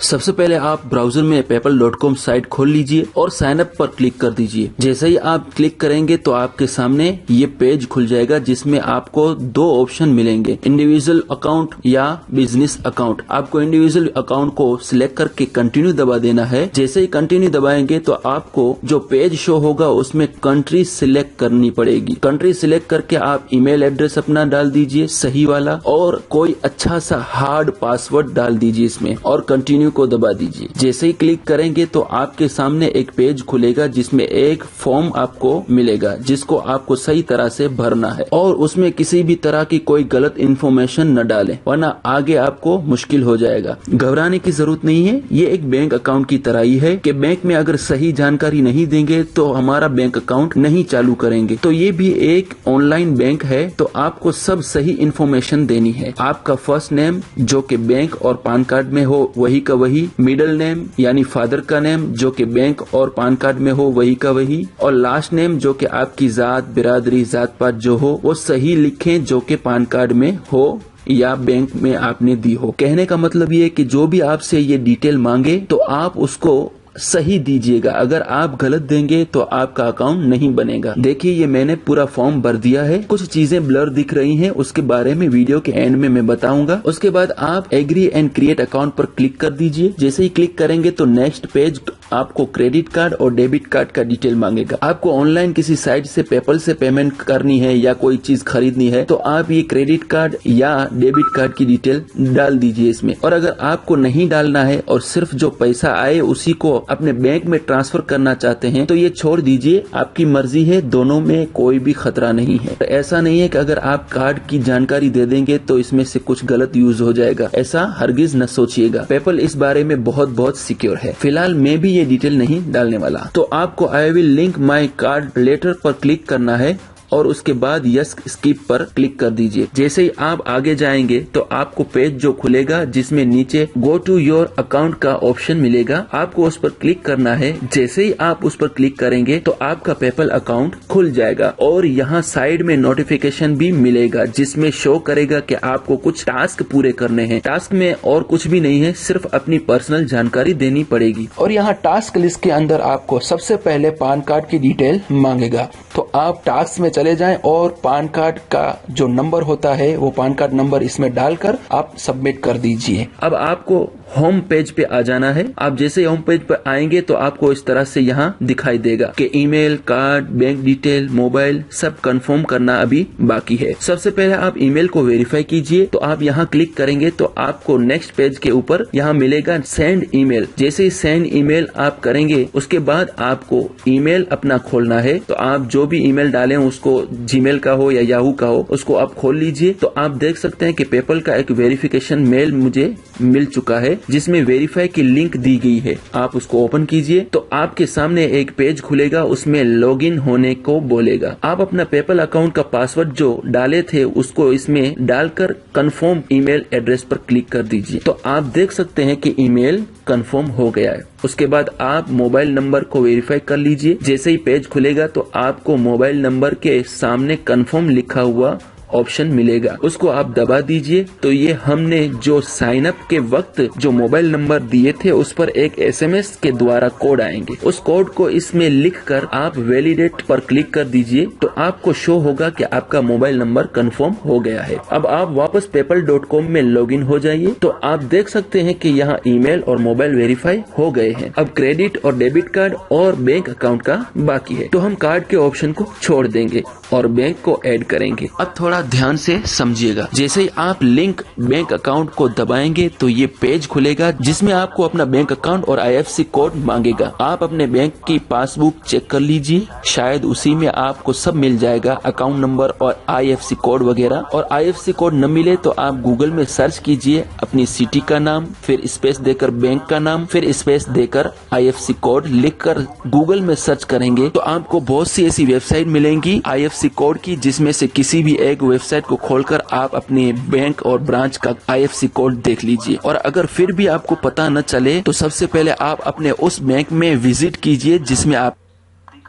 सबसे पहले आप ब्राउजर में paypal.com साइट खोल लीजिए और साइन अप पर क्लिक कर दीजिए। जैसे ही आप क्लिक करेंगे तो आपके सामने ये पेज खुल जाएगा जिसमें आपको दो ऑप्शन मिलेंगे, इंडिविजुअल अकाउंट या बिजनेस अकाउंट। आपको इंडिविजुअल अकाउंट को सिलेक्ट करके कंटिन्यू दबा देना है। जैसे ही कंटिन्यू दबाएंगे तो आपको जो पेज शो होगा उसमें कंट्री सिलेक्ट करनी पड़ेगी। कंट्री सिलेक्ट करके आप ईमेल एड्रेस अपना डाल दीजिए सही वाला और कोई अच्छा सा हार्ड पासवर्ड डाल दीजिए इसमें और कंटिन्यू को दबा दीजिए। जैसे ही क्लिक करेंगे तो आपके सामने एक पेज खुलेगा जिसमें एक फॉर्म आपको मिलेगा जिसको आपको सही तरह से भरना है और उसमें किसी भी तरह की कोई गलत इन्फॉर्मेशन न डालें वरना आगे आपको मुश्किल हो जाएगा। घबराने की जरूरत नहीं है, ये एक बैंक अकाउंट की तरह ही है कि बैंक में अगर सही जानकारी नहीं देंगे तो हमारा बैंक अकाउंट नहीं चालू करेंगे। तो ये भी एक ऑनलाइन बैंक है तो आपको सब सही इन्फॉर्मेशन देनी है। आपका फर्स्ट नेम जो कि बैंक और पान कार्ड में हो वही का वही, मिडिल नेम यानी फादर का नेम जो कि बैंक और पान कार्ड में हो वही का वही, और लास्ट नेम जो कि आपकी जात बिरादरी जात पात जो हो वो सही लिखें जो कि पान कार्ड में हो या बैंक में आपने दी हो। कहने का मतलब ये है कि जो भी आपसे ये डिटेल मांगे तो आप उसको सही दीजिएगा। अगर आप गलत देंगे तो आपका अकाउंट नहीं बनेगा। देखिए ये मैंने पूरा फॉर्म भर दिया है, कुछ चीजें ब्लर दिख रही हैं उसके बारे में वीडियो के एंड में मैं बताऊंगा। उसके बाद आप एग्री एंड क्रिएट अकाउंट पर क्लिक कर दीजिए। जैसे ही क्लिक करेंगे तो नेक्स्ट पेज आपको क्रेडिट कार्ड और डेबिट कार्ड का डिटेल मांगेगा। आपको ऑनलाइन किसी साइट से पेपल से पेमेंट करनी है या कोई चीज खरीदनी है तो आप ये क्रेडिट कार्ड या डेबिट कार्ड की डिटेल डाल दीजिए इसमें। और अगर आपको नहीं डालना है और सिर्फ जो पैसा आए उसी को अपने बैंक में ट्रांसफर करना चाहते हैं तो ये छोड़ दीजिए, आपकी मर्जी है, दोनों में कोई भी खतरा नहीं है। तो ऐसा नहीं है कि अगर आप कार्ड की जानकारी दे देंगे तो इसमें से कुछ गलत यूज हो जाएगा, ऐसा हरगिज न सोचिएगा। पेपल इस बारे में बहुत सिक्योर है। फिलहाल मैं भी ये डिटेल नहीं डालने वाला। तो आपको I will link my card letter पर क्लिक करना है और उसके बाद यस स्किप पर क्लिक कर दीजिए। जैसे ही आप आगे जाएंगे तो आपको पेज जो खुलेगा जिसमें नीचे गो टू योर अकाउंट का ऑप्शन मिलेगा, आपको उस पर क्लिक करना है। जैसे ही आप उस पर क्लिक करेंगे तो आपका पेपल अकाउंट खुल जाएगा और यहाँ साइड में नोटिफिकेशन भी मिलेगा जिसमें शो करेगा कि आपको कुछ टास्क पूरे करने हैं। टास्क में और कुछ भी नहीं है, सिर्फ अपनी पर्सनल जानकारी देनी पड़ेगी। और यहाँ टास्क लिस्ट के अंदर आपको सबसे पहले पान कार्ड की डिटेल मांगेगा तो आप टास्क में चले जाएं और पान कार्ड का जो नंबर होता है वो पान कार्ड नंबर इसमें डालकर आप सबमिट कर दीजिए। अब आपको होम पेज पे आ जाना है। आप जैसे होम पेज पे आएंगे तो आपको इस तरह से यहाँ दिखाई देगा कि email, card, bank detail, mobile सब कंफर्म करना अभी बाकी है। सबसे पहले आप ईमेल को वेरीफाई कीजिए। तो आप यहाँ क्लिक करेंगे तो आपको नेक्स्ट पेज के ऊपर यहाँ मिलेगा सेंड ईमेल। जैसे ही सेंड ईमेल आप करेंगे उसके बाद आपको ईमेल अपना खोलना है। तो आप जो भी ईमेल डालें उसको जीमेल का हो या याहू का हो उसको आप खोल लीजिए। तो आप देख सकते हैं कि पेपल का एक वेरिफिकेशन मेल मुझे मिल चुका है जिसमें वेरीफाई की लिंक दी गई है। आप उसको ओपन कीजिए तो आपके सामने एक पेज खुलेगा, उसमें लॉगिन होने को बोलेगा। आप अपना पेपल अकाउंट का पासवर्ड जो डाले थे उसको इसमें डालकर कंफर्म ईमेल एड्रेस पर क्लिक कर दीजिए। तो आप देख सकते हैं कि ईमेल कंफर्म हो गया है। उसके बाद आप मोबाइल नंबर को वेरीफाई कर लीजिए। जैसे ही पेज खुलेगा तो आपको मोबाइल नंबर के सामने कंफर्म लिखा हुआ ऑप्शन मिलेगा, उसको आप दबा दीजिए। तो ये हमने जो साइन अप के वक्त जो मोबाइल नंबर दिए थे उस पर एक एसएमएस के द्वारा कोड आएंगे, उस कोड को इसमें लिखकर आप वैलिडेट पर क्लिक कर दीजिए। तो आपको शो होगा कि आपका मोबाइल नंबर कंफर्म हो गया है। अब आप वापस paypal.com में लॉगिन हो जाइए। तो आप देख सकते हैं कि यहाँ ईमेल और मोबाइल वेरीफाई हो गए हैं। अब क्रेडिट और डेबिट कार्ड और बैंक अकाउंट का बाकी है। तो हम कार्ड के ऑप्शन को छोड़ देंगे और बैंक को ऐड करेंगे। अब थोड़ा ध्यान से समझिएगा। जैसे ही आप लिंक बैंक अकाउंट को दबाएंगे तो ये पेज खुलेगा जिसमें आपको अपना बैंक अकाउंट और आईएफएससी कोड मांगेगा। आप अपने बैंक की पासबुक चेक कर लीजिए, शायद उसी में आपको सब मिल जाएगा, अकाउंट नंबर और आईएफएससी कोड वगैरह। और आईएफएससी कोड न मिले तो आप गूगल में सर्च कीजिए अपनी सिटी का नाम, फिर स्पेस देकर बैंक का नाम, फिर स्पेस देकर आईएफएससी कोड लिखकर गूगल में सर्च करेंगे तो आपको बहुत सी ऐसी वेबसाइट मिलेंगी आईएफएससी कोड की जिसमें से किसी भी एक वेबसाइट को खोलकर आप अपने बैंक और ब्रांच का आईएफएससी कोड देख लीजिए। और अगर फिर भी आपको पता न चले तो सबसे पहले आप अपने उस बैंक में विजिट कीजिए जिसमें आप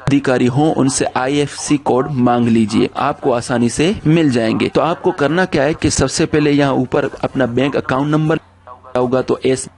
अधिकारी हो, उनसे आईएफएससी कोड मांग लीजिए, आपको आसानी से मिल जाएंगे। तो आपको करना क्या है कि सबसे पहले यहाँ ऊपर अपना बैंक अकाउंट नंबर होगा तो एस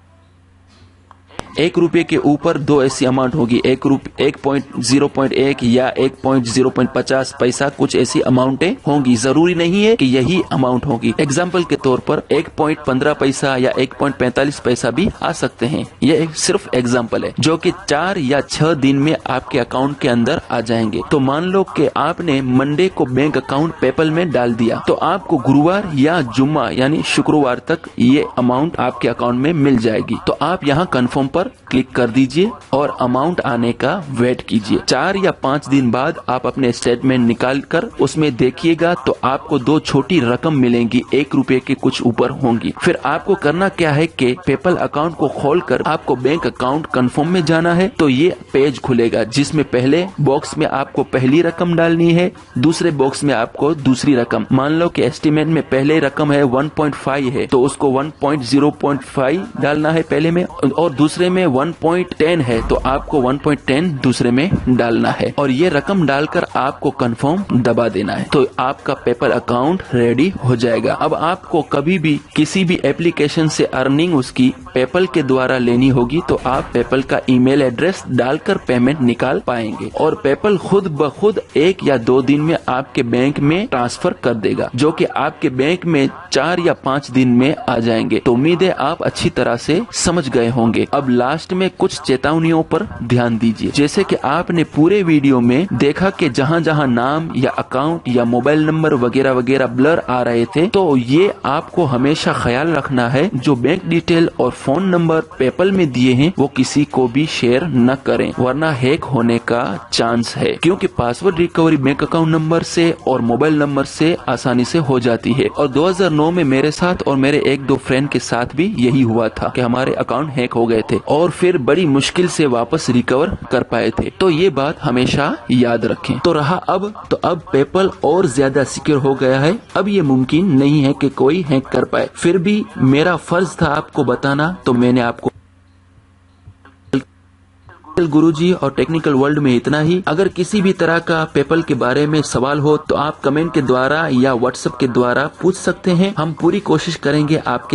1 रुपए के ऊपर 2 ऐसी अमाउंट होगी, 1.0.1 या 1.050 पैसा, कुछ ऐसी अमाउंटें होंगी। जरूरी नहीं है कि यही अमाउंट होगी। एग्जाम्पल के तौर पर 1.15 पैसा या 1.45 पैसा भी आ सकते हैं। यह एक सिर्फ एग्जाम्पल है जो कि 4 या 6 दिन में आपके अकाउंट के अंदर आ जाएंगे। तो मान लो कि आपने मंडे को बैंक अकाउंट पेपल में डाल दिया, तो आपको गुरुवार या जुम्मा यानी शुक्रवार तक ये अमाउंट आपके अकाउंट में मिल जाएगी। तो आप यहाँ कंफर्म पर क्लिक कर दीजिए और अमाउंट आने का वेट कीजिए। 4 या 5 दिन बाद आप अपने स्टेटमेंट निकाल कर उसमें देखिएगा तो आपको 2 छोटी रकम मिलेंगी, 1 रुपए के कुछ ऊपर होंगी। फिर आपको करना क्या है कि पेपल अकाउंट को खोलकर आपको बैंक अकाउंट कंफर्म में जाना है। तो ये पेज खुलेगा जिसमें पहले बॉक्स में आपको पहली रकम डालनी है, दूसरे बॉक्स में आपको दूसरी रकम। मान लो कि एस्टीमेट में पहले रकम है 1.5 है तो उसको 1.0.5 डालना है पहले में, और दूसरे में 1.10 है तो आपको 1.10 दूसरे में डालना है, और ये रकम डालकर आपको कंफर्म दबा देना है। तो आपका पेपल अकाउंट रेडी हो जाएगा। अब आपको कभी भी किसी भी एप्लीकेशन से अर्निंग उसकी पेपल के द्वारा लेनी होगी तो आप पेपल का ईमेल एड्रेस डालकर पेमेंट निकाल पाएंगे, और पेपल खुद ब खुद 1 या 2 दिन में आपके बैंक में ट्रांसफर कर देगा, जो कि आपके बैंक में 4 या 5 दिन में आ जाएंगे। तो उम्मीद है आप अच्छी तरह से समझ गए होंगे। अब लास्ट में कुछ चेतावनियों पर ध्यान दीजिए। जैसे कि आपने पूरे वीडियो में देखा कि जहां जहां नाम या अकाउंट या मोबाइल नंबर वगैरह वगैरह ब्लर आ रहे थे, तो ये आपको हमेशा ख्याल रखना है जो बैंक डिटेल और फोन नंबर पेपल में दिए हैं वो किसी को भी शेयर न करें, वरना हैक होने का चांस है। क्योंकि password recovery bank account number से और मोबाइल नंबर से आसानी से हो जाती है, और 2009 में मेरे साथ और मेरे 1-2 फ्रेंड के साथ भी यही हुआ था कि हमारे अकाउंट हैक हो गए थे और फिर बड़ी मुश्किल से वापस रिकवर कर पाए थे। तो ये बात हमेशा याद रखें। तो रहा अब पेपल और ज्यादा सिक्योर हो गया है। अब ये मुमकिन नहीं है कि कोई हैक कर पाए। फिर भी मेरा फर्ज था आपको बताना, तो मैंने आपको गुरुजी और टेक्निकल वर्ल्ड में इतना ही। अगर किसी भी तरह का पेपल के बारे में सवाल हो तो आप कमेंट के द्वारा या व्हाट्सएप के द्वारा पूछ सकते हैं। हम पूरी कोशिश करेंगे आपके